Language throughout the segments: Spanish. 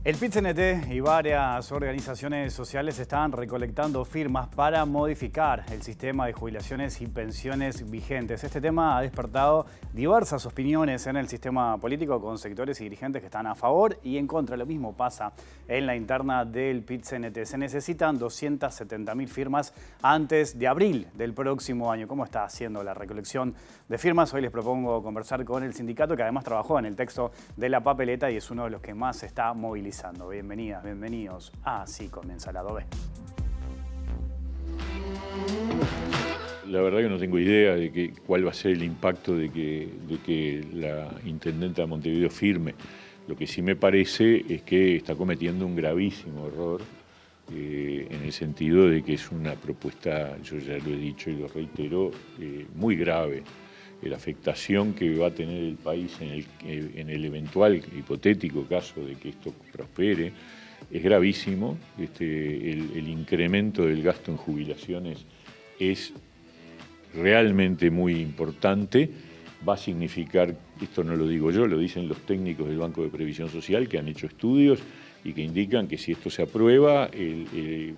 El PIT-CNT y varias organizaciones sociales están recolectando firmas para modificar el sistema de jubilaciones y pensiones vigentes. Este tema ha despertado diversas opiniones en el sistema político con sectores y dirigentes que están a favor y en contra. Lo mismo pasa en la interna del PIT-CNT. Se necesitan 270.000 firmas antes de abril del próximo año. ¿Cómo está haciendo la recolección de firmas? Hoy les propongo conversar con el sindicato que además trabajó en el texto de la papeleta y es uno de los que más se está movilizando. Bienvenidas, bienvenidos. Así comienza Lado B. La verdad que no tengo idea de cuál va a ser el impacto de que la intendenta de Montevideo firme. Lo que sí me parece es que está cometiendo un gravísimo error en el sentido de que es una propuesta, yo ya lo he dicho y lo reitero, muy grave. La afectación que va a tener el país en el eventual hipotético caso de que esto prospere es gravísimo. El incremento del gasto en jubilaciones es realmente muy importante. Va a significar, esto no lo digo yo, lo dicen los técnicos del Banco de Previsión Social que han hecho estudios y que indican que si esto se aprueba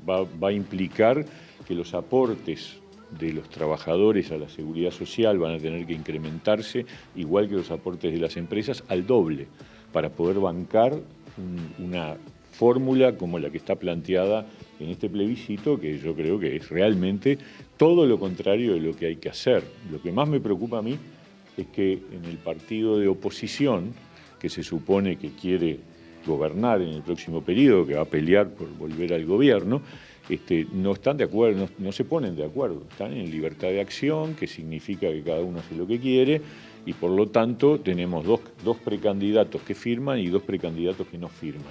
va a implicar que los aportes de los trabajadores a la seguridad social van a tener que incrementarse, igual que los aportes de las empresas, al doble, para poder bancar una fórmula como la que está planteada en este plebiscito, que yo creo que es realmente todo lo contrario de lo que hay que hacer. Lo que más me preocupa a mí es que en el partido de oposición, que se supone que quiere gobernar en el próximo periodo, que va a pelear por volver al gobierno, no están de acuerdo, no se ponen de acuerdo, están en libertad de acción, que significa que cada uno hace lo que quiere, y por lo tanto tenemos dos precandidatos que firman y dos precandidatos que no firman.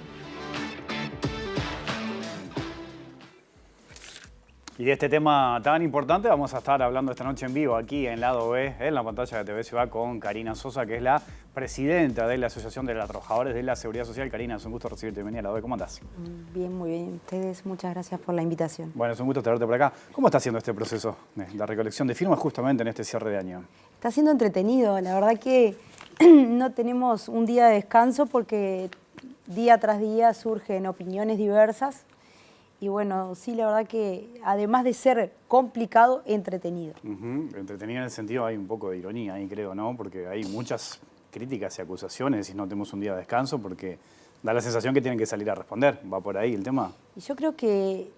Y de este tema tan importante vamos a estar hablando esta noche en vivo aquí en Lado B, en la pantalla de TV Ciudad, con Karina Sosa, que es la presidenta de la Asociación de los Trabajadores de la Seguridad Social. Karina, es un gusto recibirte. Bienvenida a Lado B. ¿Cómo andás? Bien, muy bien. Ustedes, muchas gracias por la invitación. Bueno, es un gusto tenerte por acá. ¿Cómo está haciendo este proceso de la recolección de firmas justamente en este cierre de año? Está siendo entretenido. La verdad que no tenemos un día de descanso porque día tras día surgen opiniones diversas. Y bueno, sí, la verdad que además de ser complicado, entretenido. Entretenido en el sentido, hay un poco de ironía ahí, creo, ¿no? Porque hay muchas críticas y acusaciones y no tenemos un día de descanso porque da la sensación que tienen que salir a responder. ¿Va por ahí el tema? Y yo creo que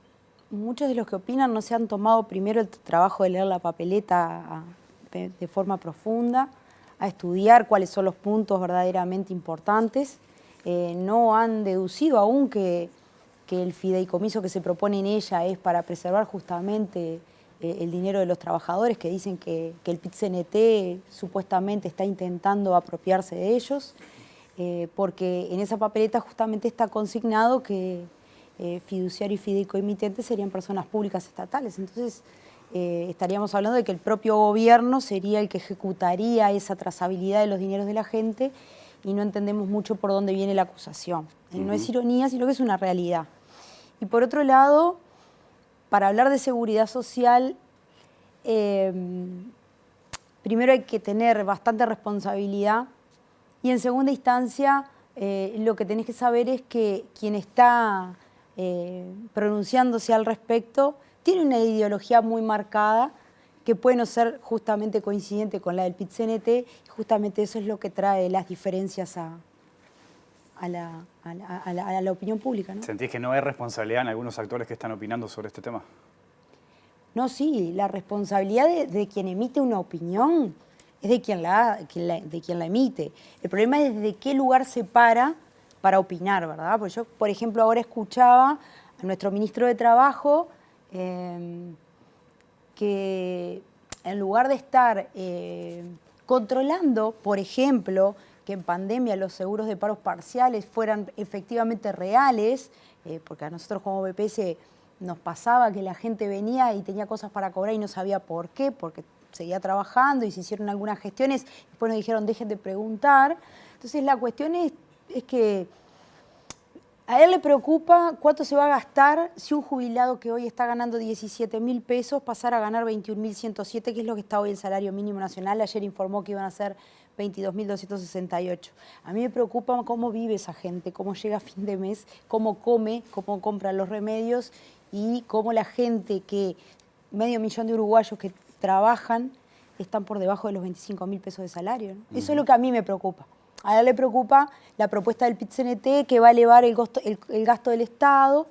muchos de los que opinan no se han tomado primero el trabajo de leer la papeleta de forma profunda, a estudiar cuáles son los puntos verdaderamente importantes. No han deducido aún que el fideicomiso que se propone en ella es para preservar justamente el dinero de los trabajadores, que dicen que el PIT-CNT supuestamente está intentando apropiarse de ellos, porque en esa papeleta justamente está consignado que fiduciario y fideicomitente serían personas públicas estatales. Entonces estaríamos hablando de que el propio gobierno sería el que ejecutaría esa trazabilidad de los dineros de la gente y no entendemos mucho por dónde viene la acusación. No es ironía, sino que es una realidad. Y por otro lado, para hablar de seguridad social, primero hay que tener bastante responsabilidad y en segunda instancia lo que tenés que saber es que quien está pronunciándose al respecto tiene una ideología muy marcada que puede no ser justamente coincidente con la del PIT-CNT y justamente eso es lo que trae las diferencias a la opinión pública, ¿no? ¿Sentís que no hay responsabilidad en algunos actores que están opinando sobre este tema? No, sí, la responsabilidad de quien emite una opinión es de quien la emite. El problema es desde qué lugar se para opinar, ¿verdad? Porque yo, por ejemplo, ahora escuchaba a nuestro ministro de Trabajo que en lugar de estar controlando, por ejemplo, que en pandemia los seguros de paros parciales fueran efectivamente reales, porque a nosotros como BPS nos pasaba que la gente venía y tenía cosas para cobrar y no sabía por qué, porque seguía trabajando y se hicieron algunas gestiones, después nos dijeron dejen de preguntar. Entonces la cuestión es que A él le preocupa cuánto se va a gastar si un jubilado que hoy está ganando 17.000 pesos pasara a ganar 21.107, que es lo que está hoy el salario mínimo nacional. Ayer informó que iban a ser 22.268. A mí me preocupa cómo vive esa gente, cómo llega a fin de mes, cómo come, cómo compra los remedios y cómo la gente que, 500.000 de uruguayos que trabajan, están por debajo de los 25.000 pesos de salario, ¿no? Eso es lo que a mí me preocupa. A él le preocupa la propuesta del PIT-CNT que va a elevar el gasto del Estado.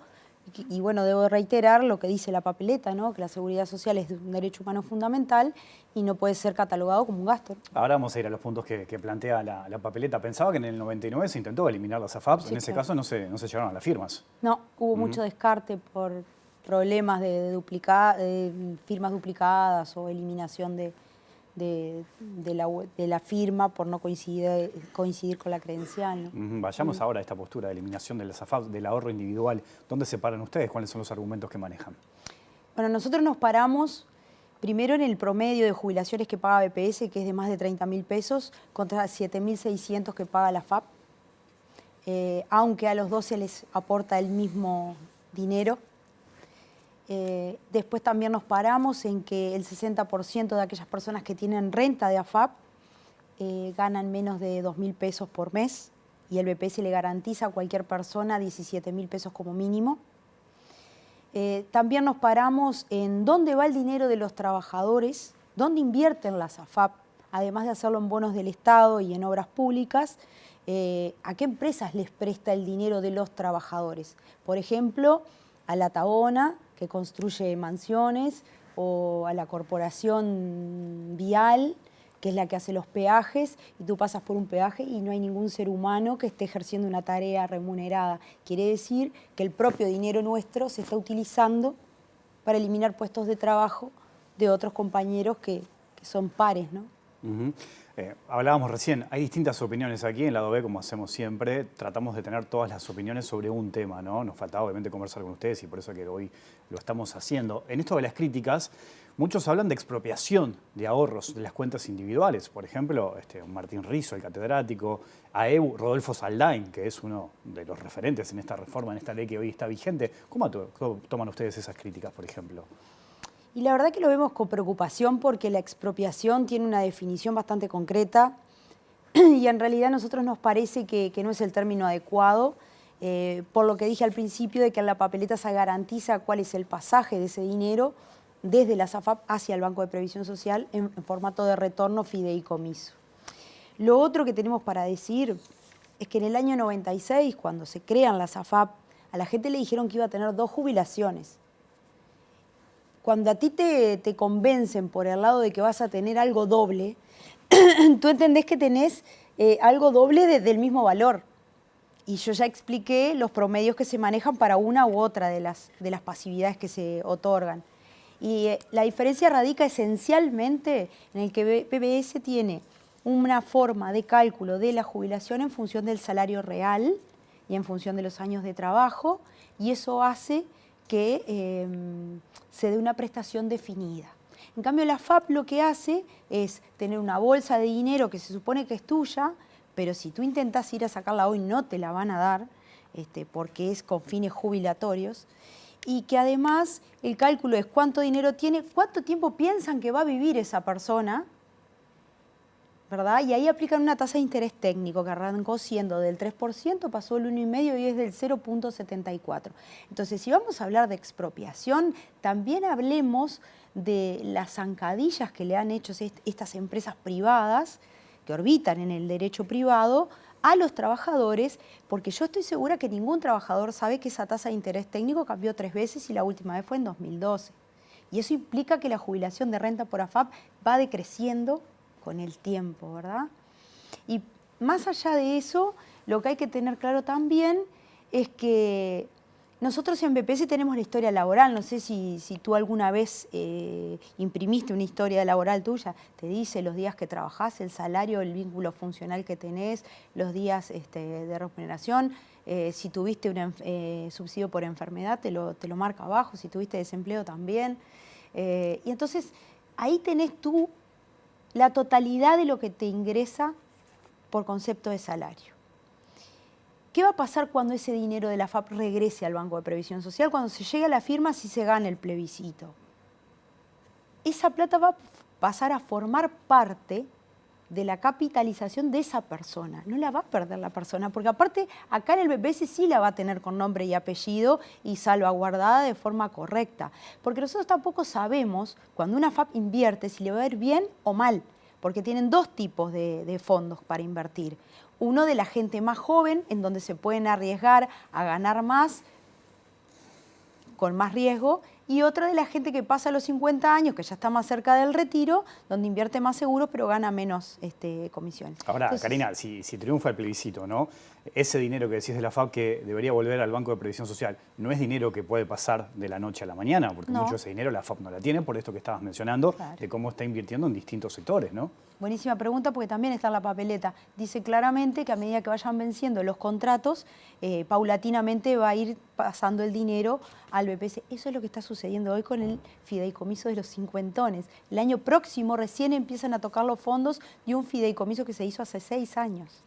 Y bueno, debo reiterar lo que dice la papeleta, ¿no? Que la seguridad social es un derecho humano fundamental y no puede ser catalogado como un gasto. Ahora vamos a ir a los puntos que plantea la papeleta. Pensaba que en el 99 se intentó eliminar las AFAP, sí, en ese caso no se llegaron a las firmas. No, hubo mucho descarte por problemas de firmas duplicadas o eliminación de la firma por no coincidir con la credencial, ¿no? Vayamos ahora a esta postura de eliminación de las AFAP, del ahorro individual. ¿Dónde se paran ustedes? ¿Cuáles son los argumentos que manejan? Bueno, nosotros nos paramos primero en el promedio de jubilaciones que paga BPS, que es de más de 30.000 pesos, contra 7.600 que paga la AFAP, aunque a los dos se les aporta el mismo dinero. Después también nos paramos en que el 60% de aquellas personas que tienen renta de AFAP ganan menos de 2.000 pesos por mes y el BPS le garantiza a cualquier persona 17.000 pesos como mínimo. También nos paramos en dónde va el dinero de los trabajadores, dónde invierten las AFAP, además de hacerlo en bonos del Estado y en obras públicas, a qué empresas les presta el dinero de los trabajadores. Por ejemplo, a la Tabona, que construye mansiones, o a la corporación vial, que es la que hace los peajes, y tú pasas por un peaje y no hay ningún ser humano que esté ejerciendo una tarea remunerada. Quiere decir que el propio dinero nuestro se está utilizando para eliminar puestos de trabajo de otros compañeros que son pares, ¿no? Hablábamos recién, hay distintas opiniones aquí en Lado B, como hacemos siempre, tratamos de tener todas las opiniones sobre un tema, ¿no? Nos faltaba obviamente conversar con ustedes y por eso que hoy lo estamos haciendo. En esto de las críticas, muchos hablan de expropiación de ahorros de las cuentas individuales. Por ejemplo, Martín Rizzo, el catedrático, AEU, Rodolfo Saldain, que es uno de los referentes en esta reforma, en esta ley que hoy está vigente. ¿Cómo toman ustedes esas críticas, por ejemplo? Y la verdad que lo vemos con preocupación porque la expropiación tiene una definición bastante concreta y en realidad a nosotros nos parece que no es el término adecuado, por lo que dije al principio de que en la papeleta se garantiza cuál es el pasaje de ese dinero desde la AFAP hacia el Banco de Previsión Social en formato de retorno fideicomiso. Lo otro que tenemos para decir es que en el año 96, cuando se crean las AFAP, a la gente le dijeron que iba a tener 2 jubilaciones. Cuando a ti te convencen por el lado de que vas a tener algo doble, tú entendés que tenés algo doble del mismo valor. Y yo ya expliqué los promedios que se manejan para una u otra de las pasividades que se otorgan. Y la diferencia radica esencialmente en el que BPS tiene una forma de cálculo de la jubilación en función del salario real y en función de los años de trabajo, y eso hace que se dé una prestación definida. En cambio, la AFAP lo que hace es tener una bolsa de dinero que se supone que es tuya, pero si tú intentás ir a sacarla hoy no te la van a dar, porque es con fines jubilatorios, y que además el cálculo es cuánto dinero tiene, cuánto tiempo piensan que va a vivir esa persona, ¿verdad? Y ahí aplican una tasa de interés técnico que arrancó siendo del 3%, pasó el 1,5% y es del 0,74%. Entonces, si vamos a hablar de expropiación, también hablemos de las zancadillas que le han hecho estas empresas privadas que orbitan en el derecho privado a los trabajadores, porque yo estoy segura que ningún trabajador sabe que esa tasa de interés técnico cambió 3 veces y la última vez fue en 2012. Y eso implica que la jubilación de renta por AFAP va decreciendo con el tiempo, ¿verdad? Y más allá de eso, lo que hay que tener claro también es que nosotros en BPS tenemos la historia laboral. No sé si tú alguna vez imprimiste una historia laboral tuya. Te dice los días que trabajás, el salario, el vínculo funcional que tenés, los días de remuneración. Si tuviste un subsidio por enfermedad, te lo marca abajo. Si tuviste desempleo también. Y entonces ahí tenés tú la totalidad de lo que te ingresa por concepto de salario. ¿qué va a pasar cuando ese dinero de la FAP regrese al Banco de Previsión Social? Cuando se llegue a la firma, si se gana el plebiscito. Esa plata va a pasar a formar parte de la capitalización de esa persona. No la va a perder la persona, porque aparte acá en el BPS sí la va a tener con nombre y apellido y salvaguardada de forma correcta. Porque nosotros tampoco sabemos cuando una FAP invierte si le va a ir bien o mal, porque tienen dos tipos de fondos para invertir. Uno de la gente más joven, en donde se pueden arriesgar a ganar más con más riesgo, y otra de la gente que pasa los 50 años, que ya está más cerca del retiro, donde invierte más seguro, pero gana menos comisiones. Ahora, Entonces, Karina, si triunfa el plebiscito, ¿no? Ese dinero que decís de la FAP que debería volver al Banco de Previsión Social, no es dinero que puede pasar de la noche a la mañana, porque No. mucho de ese dinero la FAP no la tiene, por esto que estabas mencionando, Claro. de cómo está invirtiendo en distintos sectores, ¿no? Buenísima pregunta, porque también está en la papeleta. Dice claramente que a medida que vayan venciendo los contratos, paulatinamente va a ir pasando el dinero al BPS. Eso es lo que está sucediendo hoy con el fideicomiso de los cincuentones. El año próximo recién empiezan a tocar los fondos de un fideicomiso que se hizo hace 6 años.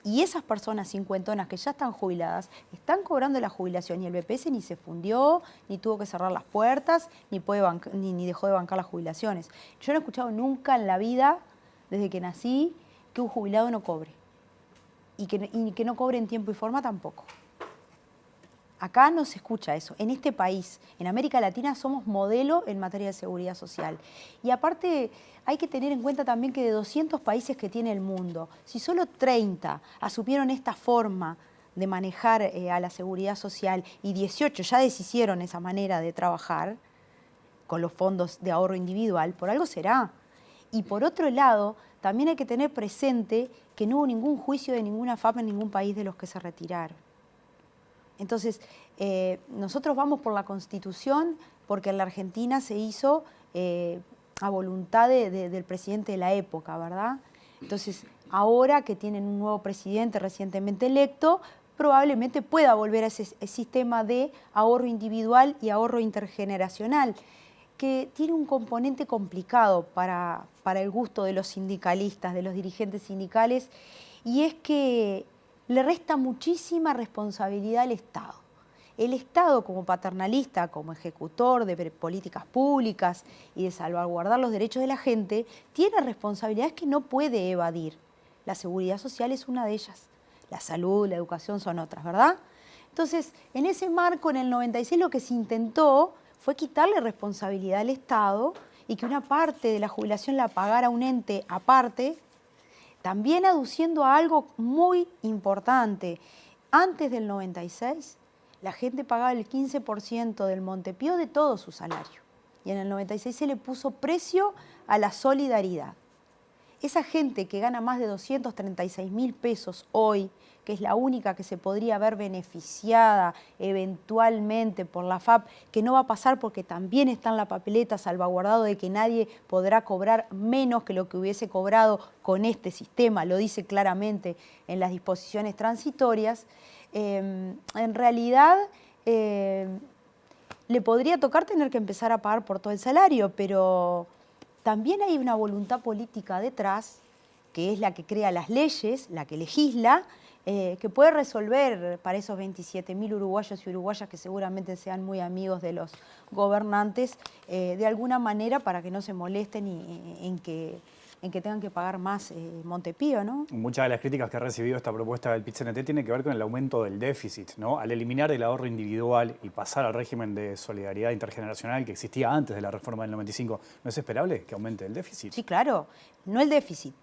Y esas personas cincuentonas que ya están jubiladas, están cobrando la jubilación y el BPS ni se fundió, ni tuvo que cerrar las puertas, ni dejó de bancar las jubilaciones. Yo no he escuchado nunca en la vida, desde que nací, que un jubilado no cobre. Y que no cobre en tiempo y forma tampoco. Acá no se escucha eso. En este país, en América Latina, somos modelo en materia de seguridad social. Y aparte, hay que tener en cuenta también que de 200 países que tiene el mundo, si solo 30 asumieron esta forma de manejar a la seguridad social y 18 ya deshicieron esa manera de trabajar con los fondos de ahorro individual, por algo será. Y por otro lado, también hay que tener presente que no hubo ningún juicio de ninguna FAP en ningún país de los que se retiraron. Entonces, nosotros vamos por la Constitución porque en la Argentina se hizo a voluntad del presidente de la época, ¿verdad? Entonces, ahora que tienen un nuevo presidente recientemente electo, probablemente pueda volver a ese sistema de ahorro individual y ahorro intergeneracional, que tiene un componente complicado para el gusto de los sindicalistas, de los dirigentes sindicales, y es que le resta muchísima responsabilidad al Estado. El Estado, como paternalista, como ejecutor de políticas públicas y de salvaguardar los derechos de la gente, tiene responsabilidades que no puede evadir. La seguridad social es una de ellas. La salud, la educación son otras, ¿verdad? Entonces, en ese marco, en el 96, lo que se intentó fue quitarle responsabilidad al Estado y que una parte de la jubilación la pagara un ente aparte, también aduciendo a algo muy importante. Antes del 96, la gente pagaba el 15% del Montepío de todo su salario. Y en el 96 se le puso precio a la solidaridad. Esa gente que gana más de 236.000 pesos hoy, que es la única que se podría ver beneficiada eventualmente por la FAP, que no va a pasar porque también está en la papeleta salvaguardado de que nadie podrá cobrar menos que lo que hubiese cobrado con este sistema, lo dice claramente en las disposiciones transitorias, en realidad le podría tocar tener que empezar a pagar por todo el salario, pero también hay una voluntad política detrás, que es la que crea las leyes, la que legisla, que puede resolver para esos 27.000 uruguayos y uruguayas que seguramente sean muy amigos de los gobernantes, de alguna manera para que no se molesten en que tengan que pagar más Montepío, ¿no? Muchas de las críticas que ha recibido esta propuesta del PIT-CNT tiene que ver con el aumento del déficit, ¿no? Al eliminar el ahorro individual y pasar al régimen de solidaridad intergeneracional que existía antes de la reforma del 95, ¿no es esperable que aumente el déficit? Sí, claro. No el déficit,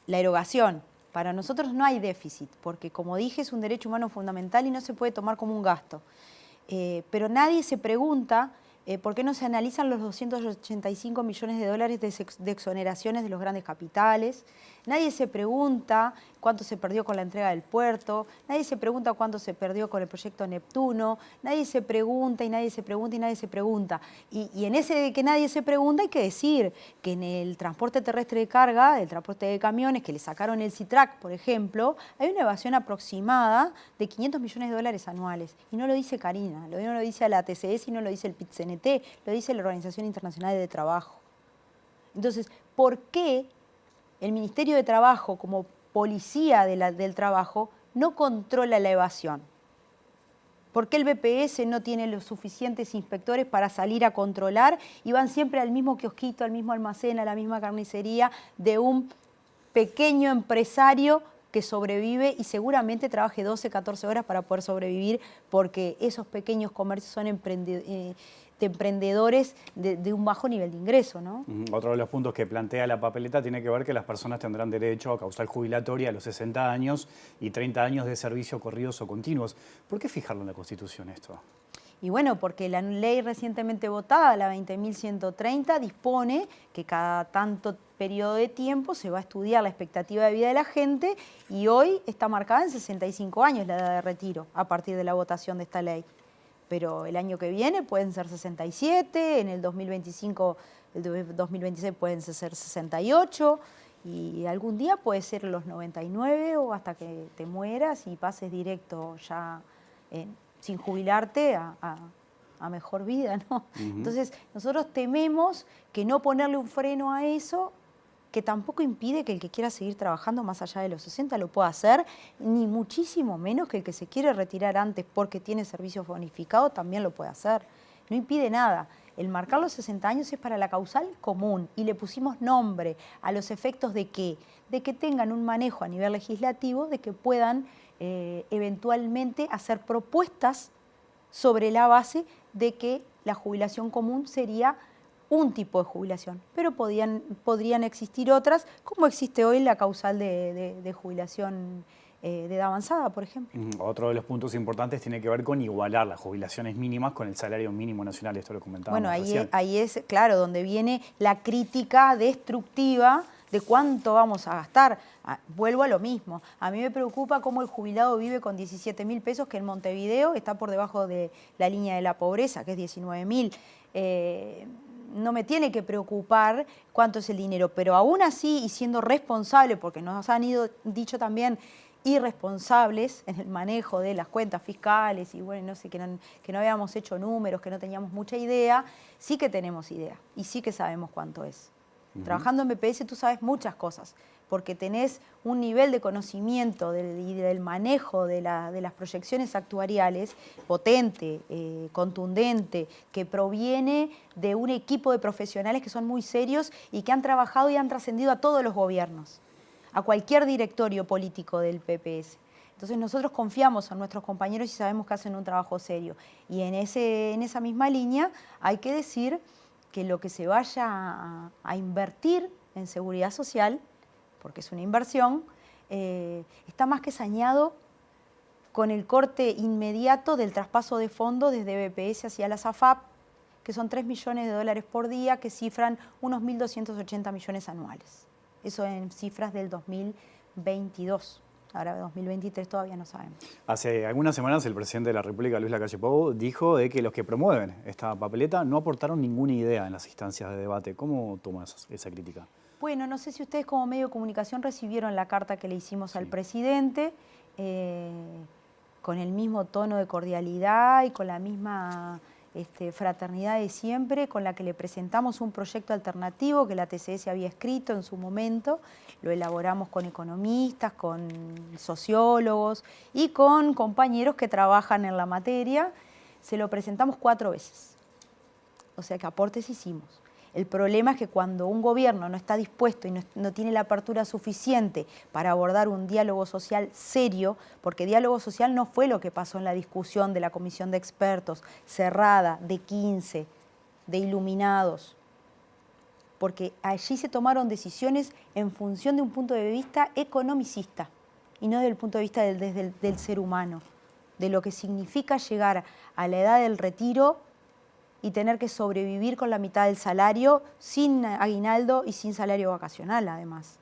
la erogación. Para nosotros no hay déficit, porque como dije, es un derecho humano fundamental y no se puede tomar como un gasto. Pero nadie se pregunta por qué no se analizan los 285 millones de dólares de exoneraciones de los grandes capitales. Nadie se pregunta cuánto se perdió con la entrega del puerto, nadie se pregunta cuánto se perdió con el proyecto Neptuno, nadie se pregunta y nadie se pregunta y nadie se pregunta. Y en ese de que nadie se pregunta hay que decir que en el transporte terrestre de carga, el transporte de camiones, que le sacaron el CITRAC, por ejemplo, hay una evasión aproximada de 500 millones de dólares anuales. Y no lo dice Karina, no lo dice la TCS y no lo dice el PIT-CNT, lo dice la Organización Internacional de Trabajo. Entonces, ¿por qué el Ministerio de Trabajo, como policía del trabajo, no controla la evasión? ¿Por qué el BPS no tiene los suficientes inspectores para salir a controlar y van siempre al mismo kiosquito, al mismo almacén, a la misma carnicería de un pequeño empresario que sobrevive y seguramente trabaje 12, 14 horas para poder sobrevivir, porque esos pequeños comercios son emprendedores de un bajo nivel de ingreso, ¿no? Otro de los puntos que plantea la papeleta tiene que ver que las personas tendrán derecho a causal jubilatoria a los 60 años y 30 años de servicio corridos o continuos. ¿Por qué fijarlo en la Constitución esto? Y bueno, porque la ley recientemente votada, la 20.130, dispone que cada tanto periodo de tiempo se va a estudiar la expectativa de vida de la gente y hoy está marcada en 65 años la edad de retiro a partir de la votación de esta ley. Pero el año que viene pueden ser 67, en el 2025, el 2026 pueden ser 68 y algún día puede ser los 99 o hasta que te mueras y pases directo ya sin jubilarte a mejor vida, ¿no? Entonces, nosotros tememos que no ponerle un freno a eso, que tampoco impide que el que quiera seguir trabajando más allá de los 60 lo pueda hacer, ni muchísimo menos que el que se quiere retirar antes porque tiene servicios bonificados también lo puede hacer. No impide nada. El marcar los 60 años es para la causal común y le pusimos nombre a los efectos de que tengan un manejo a nivel legislativo, de que puedan eventualmente hacer propuestas sobre la base de que la jubilación común sería un tipo de jubilación, pero podrían existir otras, como existe hoy la causal de jubilación de edad avanzada, por ejemplo. Otro de los puntos importantes tiene que ver con igualar las jubilaciones mínimas con el salario mínimo nacional, esto lo comentábamos Bueno, ahí es, claro, donde viene la crítica destructiva de cuánto vamos a gastar. Vuelvo a lo mismo. A mí me preocupa cómo el jubilado vive con 17.000 pesos, que en Montevideo está por debajo de la línea de la pobreza, que es 19.000. No me tiene que preocupar cuánto es el dinero, pero aún así, y siendo responsable, porque nos han dicho también irresponsables en el manejo de las cuentas fiscales y bueno, no sé, que no habíamos hecho números, que no teníamos mucha idea, sí que tenemos idea y sí que sabemos cuánto es. Trabajando en BPS tú sabes muchas cosas, porque tenés un nivel de conocimiento y del manejo de las proyecciones actuariales potente, contundente, que proviene de un equipo de profesionales que son muy serios y que han trabajado y han trascendido a todos los gobiernos, a cualquier directorio político del PPS. Entonces nosotros confiamos en nuestros compañeros y sabemos que hacen un trabajo serio. Y en esa misma línea hay que decir que lo que se vaya a invertir en seguridad social, porque es una inversión, está más que sañado con el corte inmediato del traspaso de fondos desde BPS hacia la SAFAP, que son 3 millones de dólares por día, que cifran unos 1.280 millones anuales. Eso en cifras del 2022. Ahora 2023 todavía no sabemos. Hace algunas semanas el presidente de la República, Luis Lacalle Pou, dijo de que los que promueven esta papeleta no aportaron ninguna idea en las instancias de debate. ¿Cómo tomas esa crítica? Bueno, no sé si ustedes como medio de comunicación recibieron la carta que le hicimos al presidente, con el mismo tono de cordialidad y con la misma fraternidad de siempre, con la que le presentamos un proyecto alternativo que la TCS había escrito en su momento. Lo elaboramos con economistas, con sociólogos y con compañeros que trabajan en la materia. Se lo presentamos 4 veces. O sea que aportes hicimos. El problema es que cuando un gobierno no está dispuesto y no tiene la apertura suficiente para abordar un diálogo social serio, porque diálogo social no fue lo que pasó en la discusión de la comisión de expertos, cerrada, de 15, de iluminados, porque allí se tomaron decisiones en función de un punto de vista economicista y no desde el punto de vista del ser humano, de lo que significa llegar a la edad del retiro y tener que sobrevivir con la mitad del salario, sin aguinaldo y sin salario vacacional, además.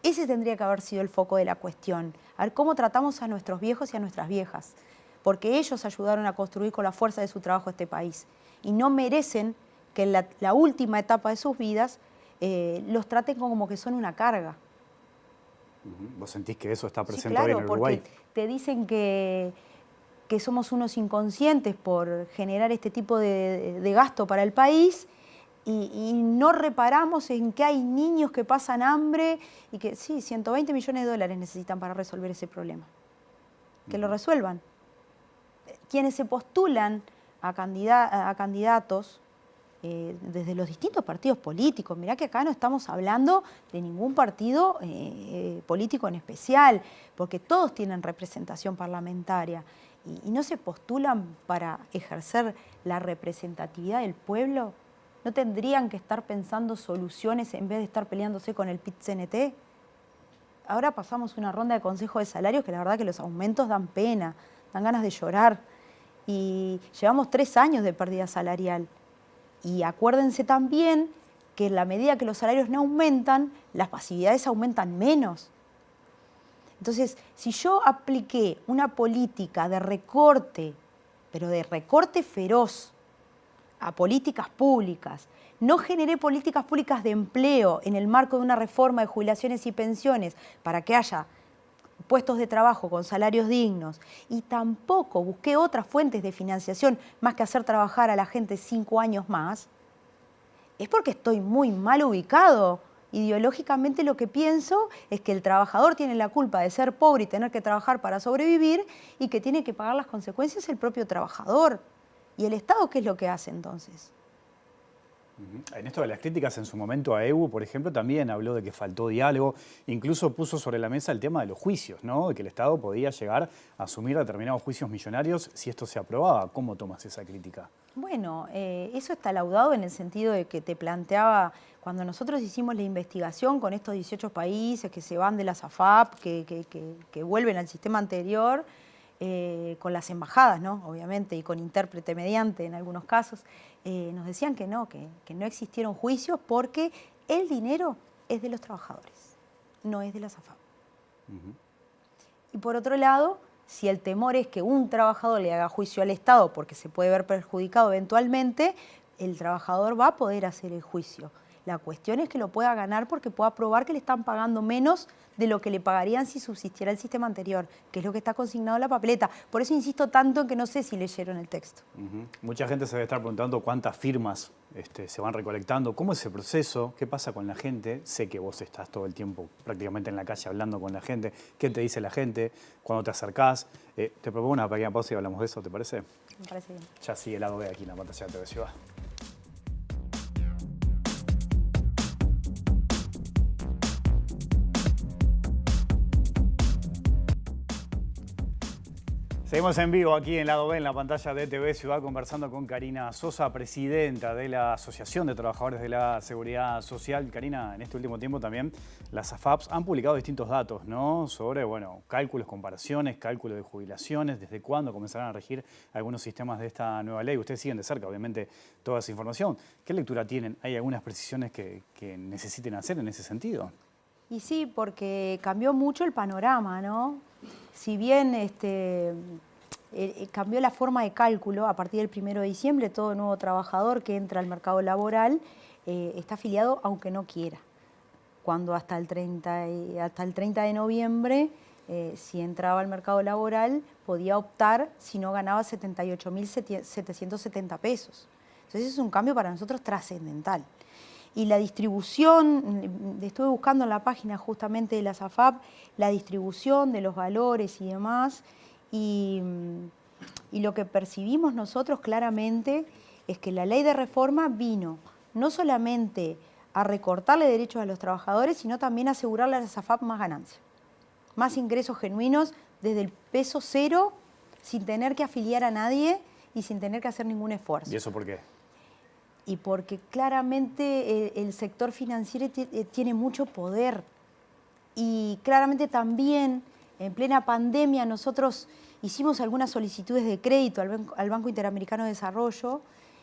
Ese tendría que haber sido el foco de la cuestión. A ver cómo tratamos a nuestros viejos y a nuestras viejas, porque ellos ayudaron a construir con la fuerza de su trabajo este país y no merecen que en la última etapa de sus vidas los traten como que son una carga. ¿Vos sentís que eso está presente hoy en el Uruguay? Porque te dicen que somos unos inconscientes por generar este tipo de gasto para el país y no reparamos en que hay niños que pasan hambre y que sí, 120 millones de dólares necesitan para resolver ese problema. que lo resuelvan. Quienes se postulan a candidatos desde los distintos partidos políticos, mirá que acá no estamos hablando de ningún partido político en especial, porque todos tienen representación parlamentaria y no se postulan para ejercer la representatividad del pueblo. ¿No tendrían que estar pensando soluciones en vez de estar peleándose con el PIT-CNT? Ahora pasamos una ronda de consejo de salarios que la verdad que los aumentos dan pena, dan ganas de llorar. Y llevamos 3 años de pérdida salarial. Y acuérdense también que en la medida que los salarios no aumentan, las pasividades aumentan menos. Entonces, si yo apliqué una política de recorte, pero de recorte feroz, a políticas públicas, no generé políticas públicas de empleo en el marco de una reforma de jubilaciones y pensiones para que haya puestos de trabajo con salarios dignos, y tampoco busqué otras fuentes de financiación más que hacer trabajar a la gente 5 años más, es porque estoy muy mal ubicado. Ideológicamente lo que pienso es que el trabajador tiene la culpa de ser pobre y tener que trabajar para sobrevivir y que tiene que pagar las consecuencias el propio trabajador. ¿Y el Estado qué es lo que hace entonces? En esto de las críticas, en su momento a Evo, por ejemplo, también habló de que faltó diálogo, incluso puso sobre la mesa el tema de los juicios, ¿no? De que el Estado podía llegar a asumir determinados juicios millonarios si esto se aprobaba. ¿Cómo tomas esa crítica? Bueno, eso está laudado en el sentido de que te planteaba, cuando nosotros hicimos la investigación con estos 18 países que se van de las AFAP, que vuelven al sistema anterior, con las embajadas, ¿no? Obviamente, y con intérprete mediante en algunos casos, nos decían que no existieron juicios porque el dinero es de los trabajadores, no es de las AFAP. Y por otro lado, si el temor es que un trabajador le haga juicio al Estado porque se puede ver perjudicado eventualmente, el trabajador va a poder hacer el juicio. La cuestión es que lo pueda ganar porque pueda probar que le están pagando menos de lo que le pagarían si subsistiera el sistema anterior, que es lo que está consignado en la papeleta. Por eso insisto tanto en que no sé si leyeron el texto. Mucha gente se debe estar preguntando cuántas firmas se van recolectando, cómo es el proceso, qué pasa con la gente. Sé que vos estás todo el tiempo prácticamente en la calle hablando con la gente. ¿Qué te dice la gente cuando te acercás? Te propongo una pequeña pausa y hablamos de eso, ¿te parece? Me parece bien. Ya sigue el lado B aquí en la pantalla de TV Ciudad. Seguimos en vivo aquí en Lado B, en la pantalla de TV Ciudad, conversando con Karina Sosa, presidenta de la Asociación de Trabajadores de la Seguridad Social. Karina, en este último tiempo también las AFAPs han publicado distintos datos, ¿no? Sobre, cálculos, comparaciones, cálculos de jubilaciones, desde cuándo comenzarán a regir algunos sistemas de esta nueva ley. Ustedes siguen de cerca, obviamente, toda esa información. ¿Qué lectura tienen? ¿Hay algunas precisiones que necesiten hacer en ese sentido? Y sí, porque cambió mucho el panorama, ¿no? Si bien cambió la forma de cálculo, a partir del 1 de diciembre, todo nuevo trabajador que entra al mercado laboral está afiliado aunque no quiera. Cuando hasta el 30 de noviembre, si entraba al mercado laboral, podía optar si no ganaba 78.770 pesos. Entonces es un cambio para nosotros trascendental. Y la distribución, estuve buscando en la página justamente de las AFAP, la distribución de los valores y demás, y lo que percibimos nosotros claramente es que la ley de reforma vino no solamente a recortarle derechos a los trabajadores, sino también a asegurarle a las AFAP más ganancias, más ingresos genuinos desde el peso cero, sin tener que afiliar a nadie y sin tener que hacer ningún esfuerzo. ¿Y eso por qué? Y porque claramente el sector financiero tiene mucho poder. Y claramente también, en plena pandemia, nosotros hicimos algunas solicitudes de crédito al Banco Interamericano de Desarrollo,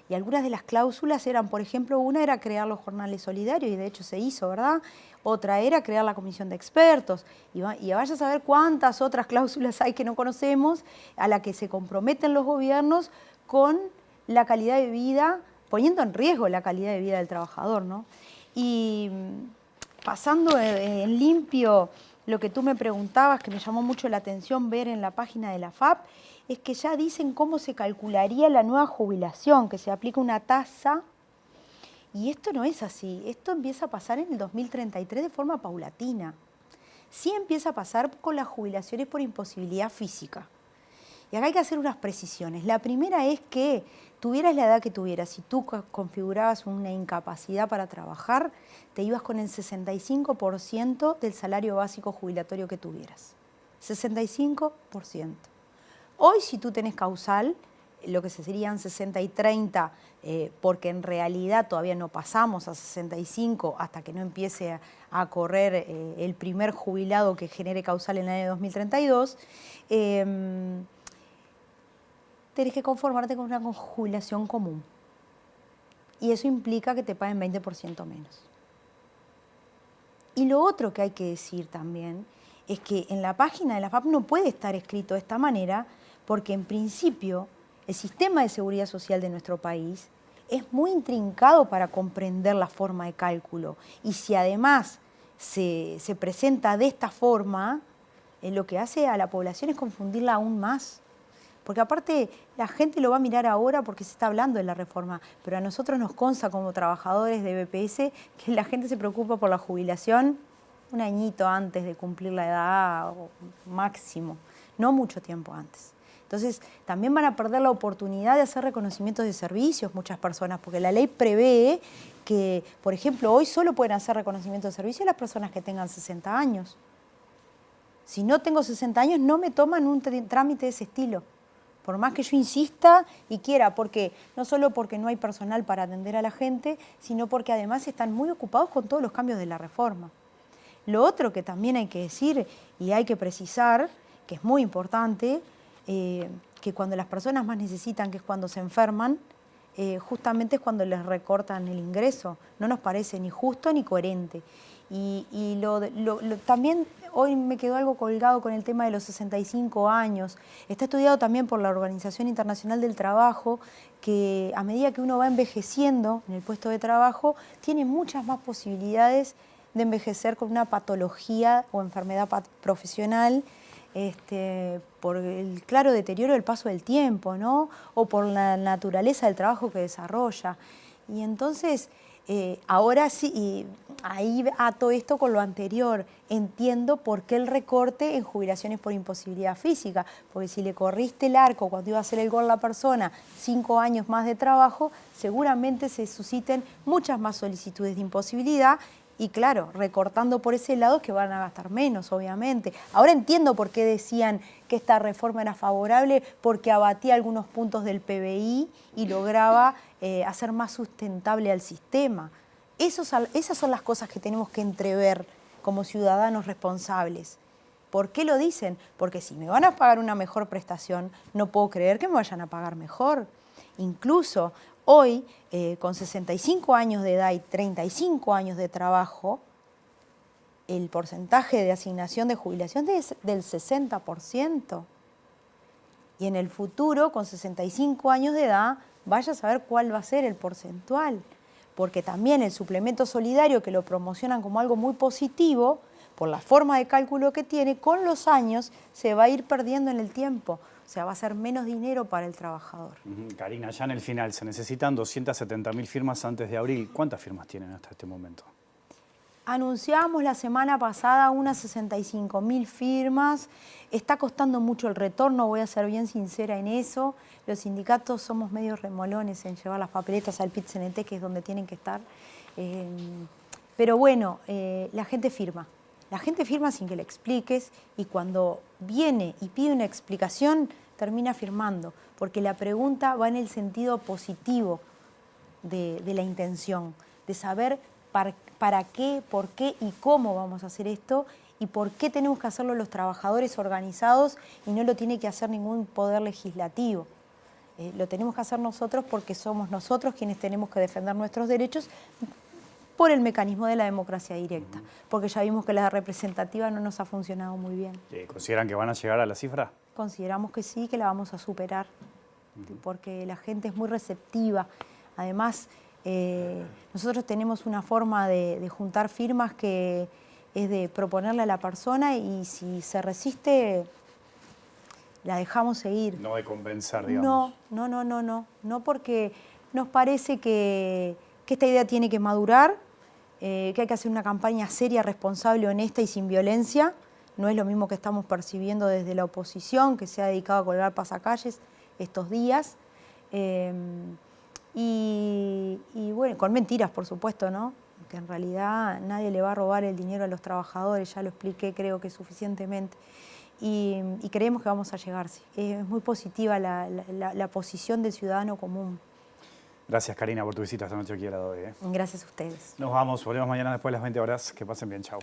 y algunas de las cláusulas eran, por ejemplo, una era crear los jornales solidarios, y de hecho se hizo, ¿verdad? Otra era crear la comisión de expertos. Y vaya a saber cuántas otras cláusulas hay que no conocemos, a la que se comprometen los gobiernos con la calidad de vida, poniendo en riesgo la calidad de vida del trabajador, ¿no? Y pasando en limpio lo que tú me preguntabas, que me llamó mucho la atención ver en la página de la AFAP, es que ya dicen cómo se calcularía la nueva jubilación, que se aplica una tasa, y esto no es así, esto empieza a pasar en el 2033 de forma paulatina. sí empieza a pasar con las jubilaciones por imposibilidad física. Y acá hay que hacer unas precisiones. La primera es que tuvieras la edad que tuvieras, si tú configurabas una incapacidad para trabajar, te ibas con el 65% del salario básico jubilatorio que tuvieras. 65%. Hoy, si tú tenés causal, lo que serían 60 y 30, porque en realidad todavía no pasamos a 65 hasta que no empiece a correr el primer jubilado que genere causal en el año 2032, tenés que conformarte con una jubilación común. Y eso implica que te paguen 20% menos. Y lo otro que hay que decir también es que en la página de la AFAP no puede estar escrito de esta manera porque en principio el sistema de seguridad social de nuestro país es muy intrincado para comprender la forma de cálculo. Y si además se presenta de esta forma, lo que hace a la población es confundirla aún más. Porque aparte la gente lo va a mirar ahora porque se está hablando de la reforma, pero a nosotros nos consta como trabajadores de BPS que la gente se preocupa por la jubilación un añito antes de cumplir la edad o máximo, no mucho tiempo antes. Entonces también van a perder la oportunidad de hacer reconocimientos de servicios muchas personas, porque la ley prevé que, por ejemplo, hoy solo pueden hacer reconocimiento de servicios las personas que tengan 60 años. Si no tengo 60 años no me toman un trámite de ese estilo. Por más que yo insista y quiera, porque no solo porque no hay personal para atender a la gente, sino porque además están muy ocupados con todos los cambios de la reforma. Lo otro que también hay que decir y hay que precisar, que es muy importante, que cuando las personas más necesitan, que es cuando se enferman, justamente es cuando les recortan el ingreso. No nos parece ni justo ni coherente. Y también hoy me quedó algo colgado con el tema de los 65 años. Está estudiado también por la Organización Internacional del Trabajo que a medida que uno va envejeciendo en el puesto de trabajo, tiene muchas más posibilidades de envejecer con una patología o enfermedad profesional por el claro deterioro del paso del tiempo, ¿no? O por la naturaleza del trabajo que desarrolla. Y entonces, ahora sí, y ahí ato esto con lo anterior, entiendo por qué el recorte en jubilaciones por imposibilidad física, porque si le corriste el arco cuando iba a hacer el gol la persona 5 años más de trabajo, seguramente se susciten muchas más solicitudes de imposibilidad. Y claro, recortando por ese lado que van a gastar menos, obviamente. Ahora entiendo por qué decían que esta reforma era favorable, porque abatía algunos puntos del PBI y lograba hacer más sustentable al sistema. Esas son las cosas que tenemos que entrever como ciudadanos responsables. ¿Por qué lo dicen? Porque si me van a pagar una mejor prestación, no puedo creer que me vayan a pagar mejor. Incluso hoy, con 65 años de edad y 35 años de trabajo, el porcentaje de asignación de jubilación es del 60%. Y en el futuro, con 65 años de edad, vaya a saber cuál va a ser el porcentual. Porque también el suplemento solidario, que lo promocionan como algo muy positivo, por la forma de cálculo que tiene, con los años se va a ir perdiendo en el tiempo. O sea, va a ser menos dinero para el trabajador. Karina, ya en el final, se necesitan 270.000 firmas antes de abril. ¿Cuántas firmas tienen hasta este momento? Anunciamos la semana pasada unas 65.000 firmas. Está costando mucho el retorno, voy a ser bien sincera en eso. Los sindicatos somos medio remolones en llevar las papeletas al PIT-CNT, que es donde tienen que estar. Pero bueno, la gente firma. La gente firma sin que le expliques y cuando viene y pide una explicación, termina firmando, porque la pregunta va en el sentido positivo de la intención, de saber para qué, por qué y cómo vamos a hacer esto y por qué tenemos que hacerlo los trabajadores organizados y no lo tiene que hacer ningún poder legislativo. Lo tenemos que hacer nosotros porque somos nosotros quienes tenemos que defender nuestros derechos por el mecanismo de la democracia directa, porque ya vimos que la representativa no nos ha funcionado muy bien. ¿Consideran que van a llegar a la cifra? Consideramos que sí, que la vamos a superar, porque la gente es muy receptiva. Además, nosotros tenemos una forma de juntar firmas que es de proponerle a la persona y si se resiste, la dejamos seguir. No de convencer, digamos. No, porque nos parece que esta idea tiene que madurar, que hay que hacer una campaña seria, responsable, honesta y sin violencia. No es lo mismo que estamos percibiendo desde la oposición, que se ha dedicado a colgar pasacalles estos días. Y bueno, con mentiras, por supuesto, ¿no? Que en realidad nadie le va a robar el dinero a los trabajadores, ya lo expliqué creo que suficientemente. Y creemos que vamos a llegar. Sí. Es muy positiva la posición del ciudadano común. Gracias, Karina, por tu visita esta noche aquí a la hoy. Gracias a ustedes. Nos vamos, volvemos mañana después de las 20 horas. Que pasen bien, chao.